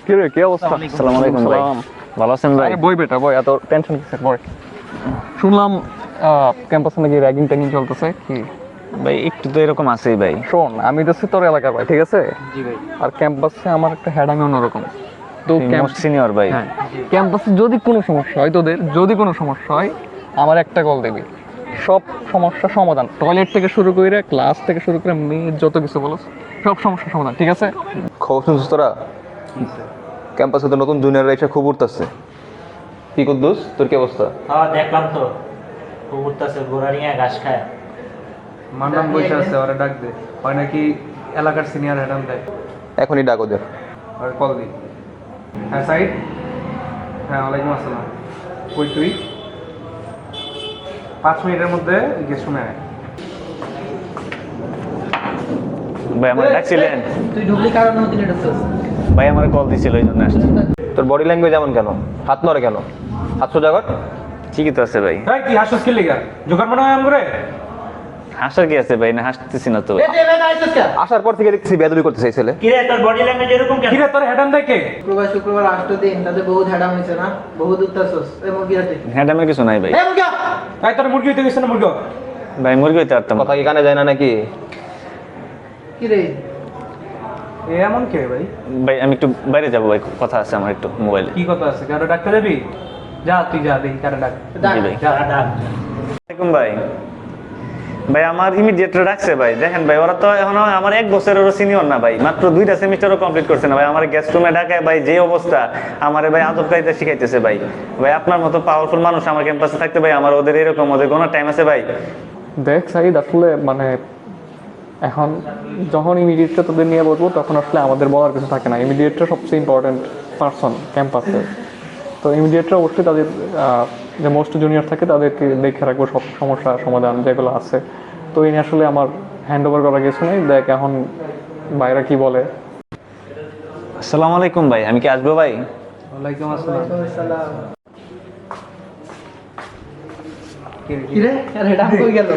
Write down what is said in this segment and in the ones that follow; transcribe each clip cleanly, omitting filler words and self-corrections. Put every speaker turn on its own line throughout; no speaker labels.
কি রে, কি অবস্থা?
আসসালামু আলাইকুম ভাই। ভালো আছেন ভাই?
আরে বই বেটা বই, এত টেনশন কিসের বই? শুনলাম ক্যাম্পাসে নাকি র্যাগিং ট্যাগিং চলতেছে কি?
ভাই একটু তো এরকম আছেই ভাই।
শোন, আমি তো তোর এলাকার ভাই, ঠিক আছে?
জি ভাই।
আর ক্যাম্পাসে আমার একটা হেডামি অন্যরকম। তো
মোস্ট সিনিয়র ভাই।
হ্যাঁ, ক্যাম্পাসে যদি কোনো সমস্যা হয়, তোদের যদি কোনো সমস্যা হয়, আমার একটা কল দিবি, সব সমস্যা সমাধান। টয়লেট থেকে শুরু করে ক্লাস থেকে শুরু করে মেয়ের যত কিছু বলো, সব সমস্যার সমাধান, ঠিক আছে?
খবর শুনছিস তোরা? ক্যাম্পাসে তো নতুন জুনিয়ররা এসে খুব উঠতেছে। কি কুদ্দুস, তোর কি অবস্থা?
হ্যাঁ দেখলাম তো, ঘুরতেছে ঘোড়া নিয়ে ঘাস খায়।
মান্নান বসে আছে, ওরা ডাক দে। হয় নাকি এলাকার সিনিয়র ম্যাডাম দেয়,
এখনই ডাক ওদের।
আর কল দি। হ্যাঁ সাইড। হ্যাঁ ওয়ালাইকুম আসসালাম। কই তুই? 5 মিনিটের মধ্যে গিয়ে শুনে আয়।
ভাই আমার ডাকছিলেন?
তুই ঢুকলি কারণ দিলে ঢুকছিস।
ভাই আমার কল দিছিল এই জন্য আসছি।
তোর বডি ল্যাঙ্গুয়েজ এমন কেন? হাত নড়ে কেন? হাত সোজা কর।
ঠিকই তো আছে ভাই।
এই তুই হাসছিস কি লিগা? জোকার মনে হয় আমরে?
হাসার কি আছে ভাই? না হাসতেছি না তো।
আসার পর থেকে দেখতেছি বেয়াদবি করতে চাই ছেলে।
কি রে তোর বডি ল্যাঙ্গুয়েজ এরকম কেন?
কি রে তোর হেডাম দেয় কে?
শুক্রবার 8 দিন তাতে বহুত হ্যাডাম হয়েছে না, বহুত উত্তাসস এই মুরগি হাতে
হ্যাডামের কিছু নাই ভাই।
এই মুরগি
এই তোর মুরগি হইতে গেছে না মুরগি?
ভাই মুরগি হইতে পারতাম না।
কথা কি কানে যায় না নাকি?
কি রে?
এ এমন কে ভাই?
ভাই আমি একটু বাইরে যাবো ভাই, কথা আছে আমার একটু মোবাইলে।
কি কথা আছে? কারো ডাকতে যাবি? যা তুই যা, দেখি কারো ডাক।
জি ভাই।
যা।
আসসালামু ভাই। ভাই আমার ইমিডিয়েটর রাখছে ভাই। দেখেন ভাই, ওরা তো এখন আমার 1 বছরেরও সিনিয়র না ভাই, মাত্র 2টা সেমিস্টারও কমপ্লিট করছে না ভাই। আমার গেস্ট রুমে ঢাকায় ভাই যে অবস্থা, আমারে ভাই আদব কায়দা শিখাইতেছে ভাই। ভাই আপনার মতো পাওয়ারফুল মানুষ আমার ক্যাম্পাসে থাকতে ভাই, আমার ওদের এরকম ওদের কোনো টাইম আছে ভাই?
দেখ সাইদ, আসলে মানে এখন যখন ইমিডিয়েটটা তোদের নিয়ে বলবো, তখন আসলে আমাদের বলার কিছু থাকে না। ইমিডিয়েটটা সবচেয়ে ইম্পর্টেন্ট পার্সন ক্যাম্পাসে। তো ইমিডিয়েটরা অবশ্যই তাদের যে মোস্ট জুনিয়র থাকে তাদেরকে দেখে রাখবো সব সমস্যা সমাধান যেগুলো আছে। তো এই নিয়ে আসলে আমার হ্যান্ড ওভার করা কিছু নেই। দেখ এখন বাইরে কি বলে।
আসসালামু আলাইকুম ভাই, আমি কি আসবো ভাই?
ওয়ালাইকুম আসসালাম।
সালাম।
কি রে?
কি রে, আরে হ্যাডাম কই গেল?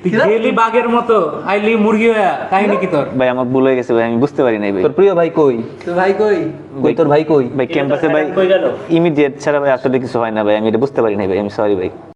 তুই গেলি বাঘের মতো, আইলি মুরগি হয়ে, কাহিনী কি তোর?
ভাই আমার ভুল হয়ে গেছে ভাই, আমি বুঝতে পারি নাই ভাই।
তোর প্রিয় ভাই কই?
তুই ভাই কই?
কই তোর ভাই কই?
ভাই ক্যাম্পাসে ভাই
কই গেল?
ইমিডিয়েট ছাড়া ভাই আসলে কিছু হয় না ভাই, আমি এটা বুঝতে পারি নাই ভাই, আমি সরি ভাই।